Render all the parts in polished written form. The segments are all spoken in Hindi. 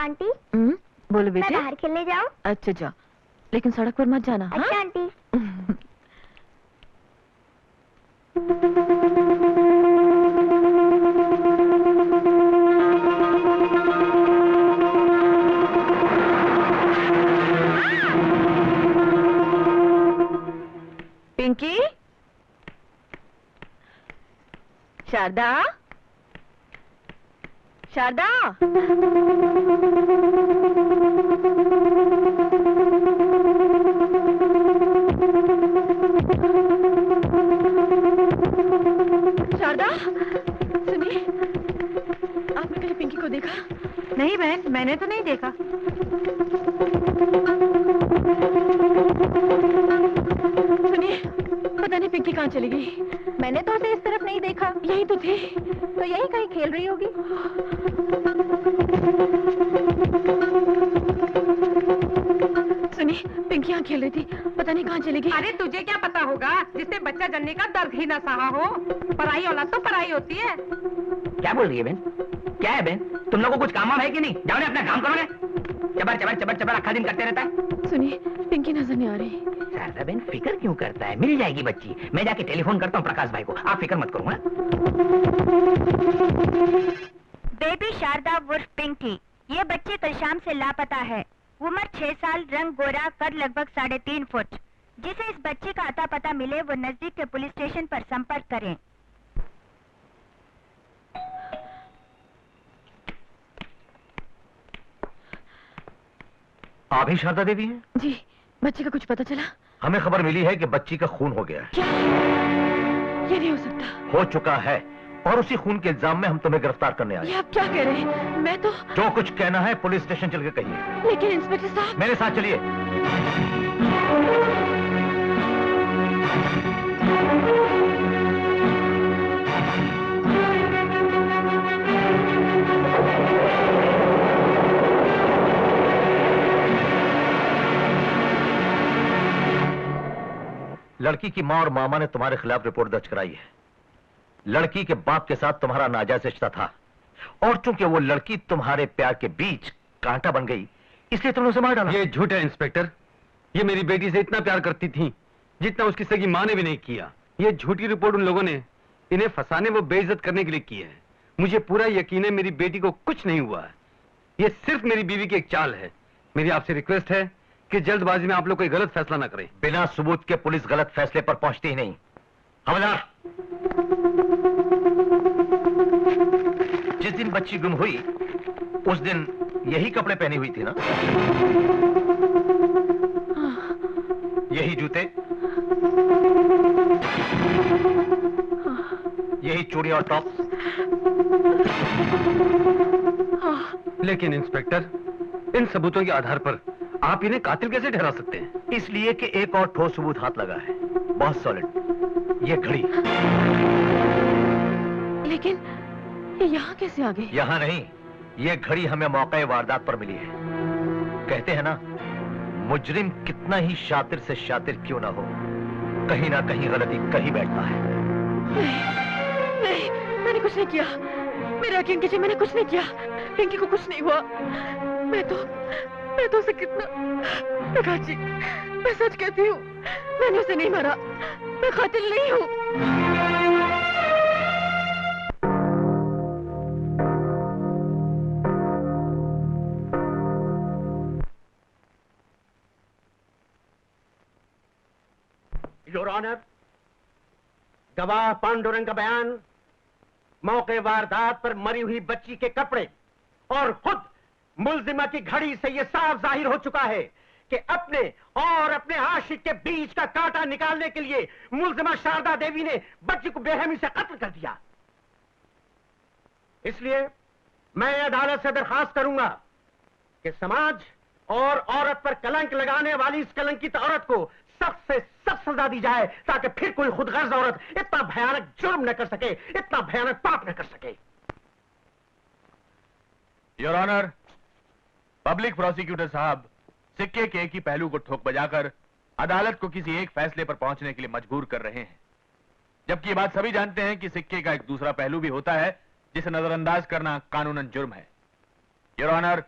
आंटी। बोलो बेटे। मैं बाहर खेलने जाऊं? अच्छा जाओ, लेकिन सड़क पर मत जाना। अच्छा हाँ? आंटी। पिंकी, शारदा, शारदा। शारदा, सुनिए, आपने कहीं पिंकी को देखा? नहीं बहन, मैंने तो नहीं देखा। सुनिए, पता नहीं पिंकी कहाँ चली गई। मैंने तो उसे इस तरफ नहीं देखा। यही तो थी। तो यही कहीं खेल रही होगी। सुनिए, पिंकी यहाँ खेल रही थी, पता नहीं कहाँ चली गई। अरे तुझे क्या पता होगा, जिससे बच्चा जनने का दर्द ही ना सहा हो। पराई औलाद तो पराई होती है। क्या बोल रही है बहन? क्या है बहन, तुम लोगों को कुछ काम है कि नहीं? जाओ ने अपना काम करो ने। चबर चबर चबर चबर आखा दिन करते रहता है। सुनिए, पिंकी नजर नहीं आ रही। शारदा बहन फिक्र क्यों करता है? मिल जाएगी बच्ची। मैं जाके टेलीफोन करता हूँ प्रकाश भाई को, आप फिक्र मत करो। बेबी शारदा उर्फ पिंकी, ये बच्ची कल शाम से लापता है। उम्र 6 साल, रंग गोरा, कद लगभग 3.5 फुट। जिसे इस बच्ची का अता पता मिले वो नजदीक के पुलिस स्टेशन पर संपर्क करें। आप ही शारदा देवी हैं? जी, बच्चे का कुछ पता चला? हमें खबर मिली है कि बच्ची का खून हो गया है। क्या? ये नहीं हो सकता। हो चुका है, और उसी खून के इल्जाम में हम तुम्हें गिरफ्तार करने आए। ये आप क्या कह रहे हैं? मैं तो... जो कुछ कहना है पुलिस स्टेशन चल के कहिए। लेकिन इंस्पेक्टर साहब... मेरे साथ चलिए। लड़की की मां और मामा ने तुम्हारे खिलाफ रिपोर्ट दर्ज कराई है। लड़की के बाप के साथ तुम्हारा नाजायज रिश्ता था, और चूंकि वो लड़की तुम्हारे प्यार के बीच कांटा बन गई, इसलिए तुमने उसे मार डाला। ये झूठ है इंस्पेक्टर। ये मेरी बेटी से इतना प्यार करती थी जितना उसकी सगी मां ने भी नहीं किया। ये झूठी रिपोर्ट उन लोगों ने इन्हें फंसाने व बेइज्जत करने के लिए की है। मुझे पूरा यकीन है मेरी बेटी को कुछ नहीं हुआ है। ये सिर्फ मेरी बीवी की एक चाल है। मेरी आपसे रिक्वेस्ट है कि जल्दबाजी में आप लोग कोई गलत फैसला ना करें। बिना सबूत के पुलिस गलत फैसले पर पहुंचती ही नहीं। हवलदार, जिस दिन बच्ची गुम हुई उस दिन यही कपड़े पहनी हुई थी ना? यही जूते, यही चूड़ी और टॉप। लेकिन इंस्पेक्टर, इन सबूतों के आधार पर आप इन्हें कातिल कैसे ठहरा सकते हैं? इसलिए कि एक और ठोस सबूत हाथ लगा है, बहुत सॉलिड। ये घड़ी। लेकिन ये यहाँ कैसे आ गई? यहाँ नहीं, ये घड़ी हमें मौके वारदात पर मिली है। कहते हैं ना, मुजरिम कितना ही शातिर से शातिर क्यों ना हो, कहीं ना कहीं गलती कहीं बैठता है। नहीं, मैंने कुछ नहीं किया। मेरा यकीन कीजिए, मैंने कुछ नहीं किया। पिंकी को कुछ नहीं हुआ। मैं तो उसे कितना... प्रकाश जी, मैं सच कहती हूँ, मैंने उसे नहीं मारा। मैं कातिल नहीं हूँ। योर ऑनर, गवाह पांडुरंग का बयान, मौके वारदात पर मरी हुई बच्ची के कपड़े और खुद मुल्जिमा की घड़ी से यह साफ जाहिर हो चुका है कि अपने और अपने आशिक के बीच का कांटा निकालने के लिए मुल्जिमा शारदा देवी ने बच्ची को बेरहमी से कत्ल कर दिया। इसलिए मैं अदालत से दरखास्त करूंगा कि समाज और औरत पर कलंक लगाने वाली इस कलंकित औरत को सख्त से सख्त सजा दी जाए, ताकि फिर कोई खुदगर्ज औरत इतना भयानक जुर्म न कर सके, इतना भयानक पाप न कर सके। योर ऑनर, पब्लिक प्रोसिक्यूटर साहब सिक्के के एक ही पहलू को ठोक बजाकर अदालत को किसी एक फैसले पर पहुंचने के लिए मजबूर कर रहे हैं, जबकि ये बात सभी जानते हैं कि सिक्के का एक दूसरा पहलू भी होता है जिसे नजरअंदाज करना कानूनन जुर्म है। योर ऑनर,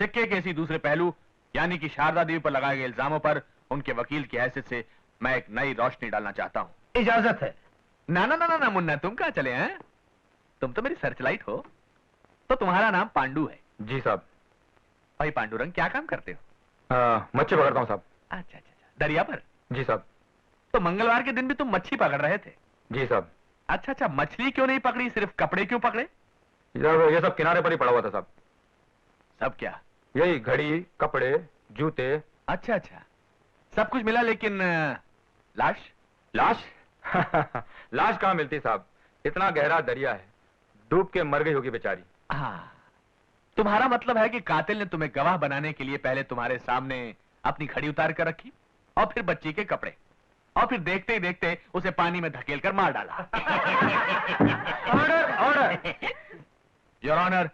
सिक्के के इसी दूसरे पहलू यानी कि शारदा देवी पर लगाए गए इल्जामों पर उनके वकील की हैसियत से मैं एक नई रोशनी डालना चाहता हूं। इजाजत है। ना ना ना ना ना मुन्ना, तुम कहां चले हैं? तुम तो मेरी सर्चलाइट हो। तो तुम्हारा नाम पांडू है? जी साहब। भाई पांडुरंग, क्या काम करते हो? मच्छी पकड़ता हूँ साहब। अच्छा अच्छा, दरिया पर? जी साहब। तो मंगलवार के दिन भी तुम मच्छी पकड़ रहे थे? जी साहब। अच्छा अच्छा, मछली क्यों नहीं पकड़ी, सिर्फ कपड़े क्यों पकड़े? ये सब किनारे पर ही पड़ा हुआ था साहब। सब क्या? यही घड़ी, कपड़े, जूते। अच्छा अच्छा, सब कुछ मिला, लेकिन लाश? लाश? लाश कहाँ मिलती साहब, इतना गहरा दरिया है, डूब के मर गई होगी बेचारी। हाँ, तुम्हारा मतलब है कि कातिल ने तुम्हें गवाह बनाने के लिए पहले तुम्हारे सामने अपनी घड़ी उतार कर रखी और फिर बच्ची के कपड़े, और फिर देखते ही देखते उसे पानी में धकेल कर मार डाला। Order order. योर ऑनर,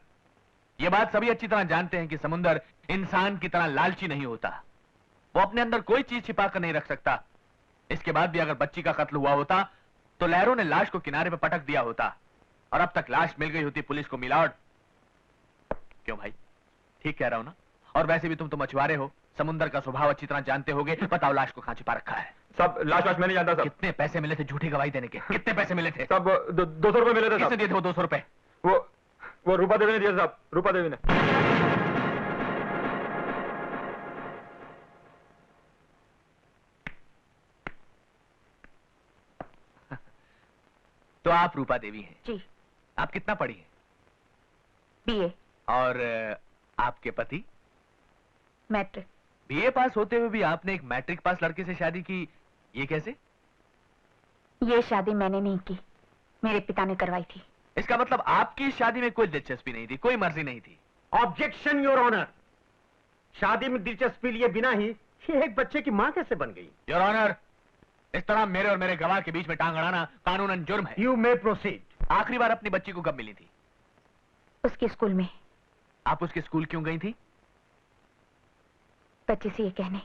ये बात सभी अच्छी तरह जानते हैं कि समुंदर इंसान की तरह लालची नहीं होता। वो अपने अंदर कोई चीज छिपा कर नहीं रख सकता। इसके बाद भी अगर बच्ची का कत्ल हुआ होता तो लहरों ने लाश को किनारे पर पटक दिया होता और अब तक लाश मिल गई होती पुलिस को मिलावट। क्यों भाई, ठीक कह रहा हूं ना? और वैसे भी तुम तो मछुआरे हो, समुंदर का स्वभाव अच्छी तरह जानते होगे। बताओ लाश को कहां छिपा रखा है? सब लाश वाश मैं नहीं जानता साहब। कितने पैसे मिले थे झूठी गवाही देने के? कितने पैसे मिले थे? सब 200 रुपए मिले थे किसने साहब। दिए थे वो 200 रुपए? वो रूपा देवी ने दिया साहब, रूपा देवी ने। तो आप रूपा देवी हैं? जी। आप कितना पढ़ी हैं? बीए। और आपके पति? मैट्रिक। बीए पास होते हुए भी आपने एक मैट्रिक पास लड़के से शादी की, ये कैसे? ये शादी मैंने नहीं की, मेरे पिता ने करवाई थी। इसका मतलब आपकी शादी में कोई दिलचस्पी नहीं थी, कोई मर्जी नहीं थी? Objection your honour. शादी में दिलचस्पी लिए बिना ही ये एक बच्चे की मां कैसे बन गई? योर ऑनर, इस तरह मेरे और मेरे गवाह के बीच में टांग अड़ाना कानूनन जुर्म है। You may proceed. आखिरी बार अपनी बच्ची को कब मिली थी? उसके स्कूल में। आप उसके स्कूल क्यों गई थी? बच्चे से ये कहने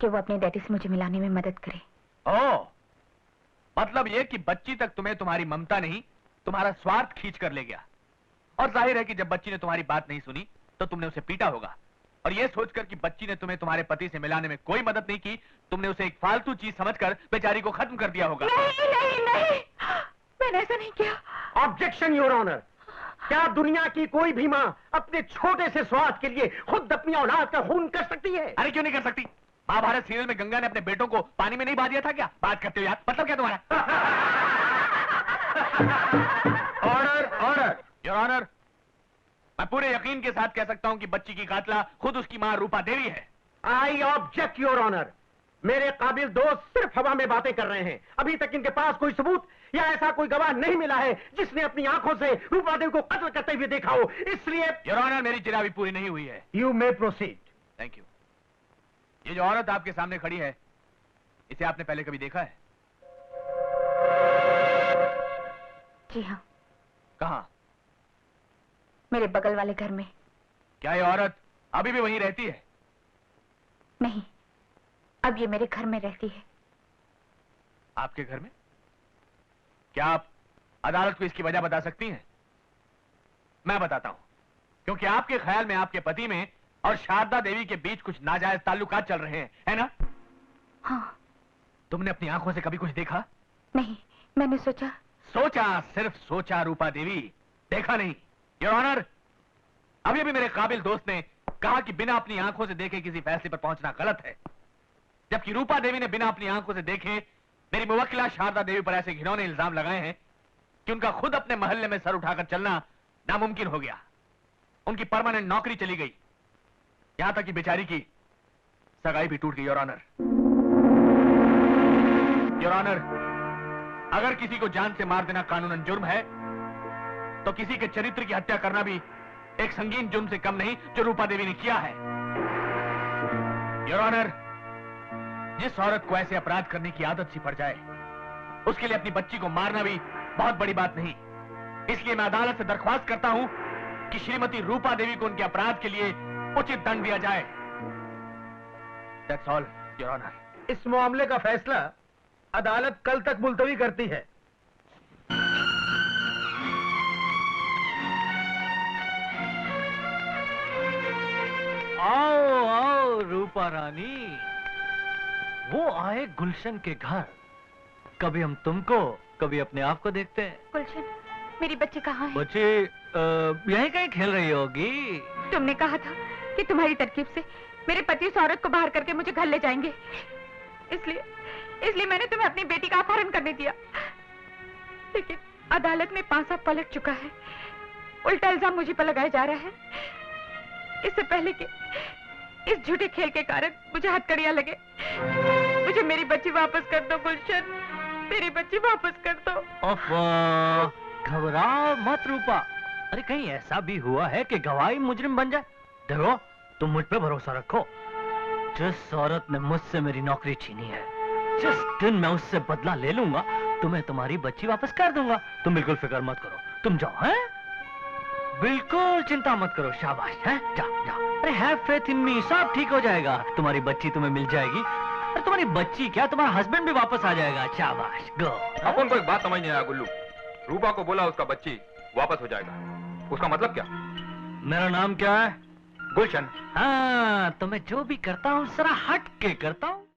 कि वो अपने डैडी से मुझे मिलाने में मदद करे। ओह, मतलब ये कि बच्ची तक तुम्हें तुम्हारी ममता नहीं, तुम्हारा स्वार्थ खींच कर ले गया। और जाहिर है कि जब बच्ची ने तुम्हारी बात नहीं सुनी तो तुमने उसे पीटा होगा। और ये सोचकर कि बच्ची ने तुम्हें तुम्हारे पति से मिलाने में कोई मदद नहीं की, तुमने उसे एक फालतू चीज समझकर बेचारी को खत्म कर दिया होगा। नहीं नहीं नहीं, मैंने ऐसा नहीं किया। Objection your honour. क्या दुनिया की कोई भी मां अपने छोटे से स्वार्थ के लिए खुद अपनी औलाद का खून कर सकती है? अरे क्यों नहीं कर सकती? महाभारत सीरियल में गंगा ने अपने बेटों को पानी में नहीं बहा दिया था क्या? बात करते हो यार, मतलब क्या तुम्हारा? Order order. योर ऑनर, मैं पूरे यकीन के साथ कह सकता हूं कि बच्ची की कातला खुद उसकी मां रूपा देवी है। I object your honour. मेरे काबिल दोस्त सिर्फ हवा में बातें कर रहे हैं। अभी तक इनके पास कोई सबूत या ऐसा कोई गवाह नहीं मिला है जिसने अपनी आंखों से रूपा देवी को कत्ल करते हुए देखा हो। इसलिए योर ऑनर, मेरी चिरावी पूरी नहीं हुई है। You may proceed. Thank you. ये जो औरत आपके सामने खड़ी है, इसे आपने पहले कभी देखा है? जी हाँ, कहाँ? मेरे बगल वाले घर में। क्या ये औरत अभी भी वहीं रहती है? नहीं, अब ये मेरे घर में रहती है। आपके घर में? क्या आप अदालत को इसकी वजह बता सकती हैं? मैं बताता हूं। क्योंकि आपके ख्याल में आपके पति में और शारदा देवी के बीच कुछ नाजायज ताल्लुकात चल रहे हैं, है ना? हाँ। तुमने अपनी आंखों से कभी कुछ देखा? नहीं, मैंने सोचा। सोचा, सिर्फ सोचा रूपा देवी, देखा नहीं। योर ऑनर, अभी भी मेरे काबिल दोस्त ने कहा कि बिना अपनी आंखों से देखे किसी फैसले पर पहुंचना गलत है, जबकि रूपा देवी ने बिना अपनी आंखों से देखे मेरी मुवक्किला शारदा देवी पर ऐसे घिनौने इल्जाम लगाए हैं कि उनका खुद अपने मोहल्ले में सर उठाकर चलना नामुमकिन हो गया। उनकी परमानेंट नौकरी चली गई, यहां तक कि बेचारी की सगाई भी टूट गई। योर ऑनर, योर ऑनर, अगर किसी को जान से मार देना कानूनन जुर्म है, तो किसी के चरित्र की हत्या करना भी एक संगीन जुर्म से कम नहीं, जो रूपा देवी ने किया है। योर ऑनर, जिस औरत को ऐसे अपराध करने की आदत सी पड़ जाए, उसके लिए अपनी बच्ची को मारना भी बहुत बड़ी बात नहीं। इसलिए मैं अदालत से दरख्वास्त करता हूं कि श्रीमती रूपा देवी को उनके अपराध के लिए उचित दंड दिया जाए। That's all, Your Honor. इस मामले का फैसला अदालत कल तक मुलतवी करती है। आओ आओ रूपा रानी, वो आए गुलशन के घर। कभी हम तुमको, कभी अपने आप को देखते हैं। गुलशन, मेरी बच्ची कहाँ है? बच्ची यहीं कहीं खेल रही होगी। तुमने कहा था कि तुम्हारी तरकीब से मेरे पति उस औरत को बाहर करके मुझे घर ले जाएंगे, इसलिए मैंने तुम्हें अपनी बेटी का अपहरण करने दिया। लेकिन अदालत में पांसा पलट चुका है, उल्टा इल्जाम मुझे पर लगाया जा रहा है। इससे पहले कि इस झूठे खेल के कारण मुझे हथकड़ियां लगे, मुझे मेरी बच्ची वापस कर दो गुलशन, मेरी बच्ची वापस कर दो। घबराओ मत रूपा। अरे कहीं ऐसा भी हुआ है कि गवाही मुजरिम बन जाए? देखो, तुम मुझ पे भरोसा रखो। जिस औरत ने मुझसे मेरी नौकरी छीनी है, जिस दिन मैं उससे बदला ले लूंगा, तुम्हें तुम्हारी बच्ची वापस कर दूंगा। तुम बिल्कुल फिक्र मत करो, तुम जाओ। हैं? बिल्कुल चिंता मत करो। शाबाश, हैं? जाओ जाओ। अरे हैव फेथ इन मी, सब ठीक हो जाएगा। तुम्हारी बच्ची तुम्हें मिल जाएगी। अरे तुम्हारी बच्ची क्या, तुम्हारा हस्बैंड भी वापस आ जाएगा। शाबाश, गो। अपन को एक बात समझ नहीं आया गुल्लू। रूपा को बोला उसका बच्ची वापस हो जाएगा, उसका मतलब क्या? मेरा नाम क्या है? गुलशन। हाँ, तो मैं जो भी करता हूँ जरा हट के करता हूँ।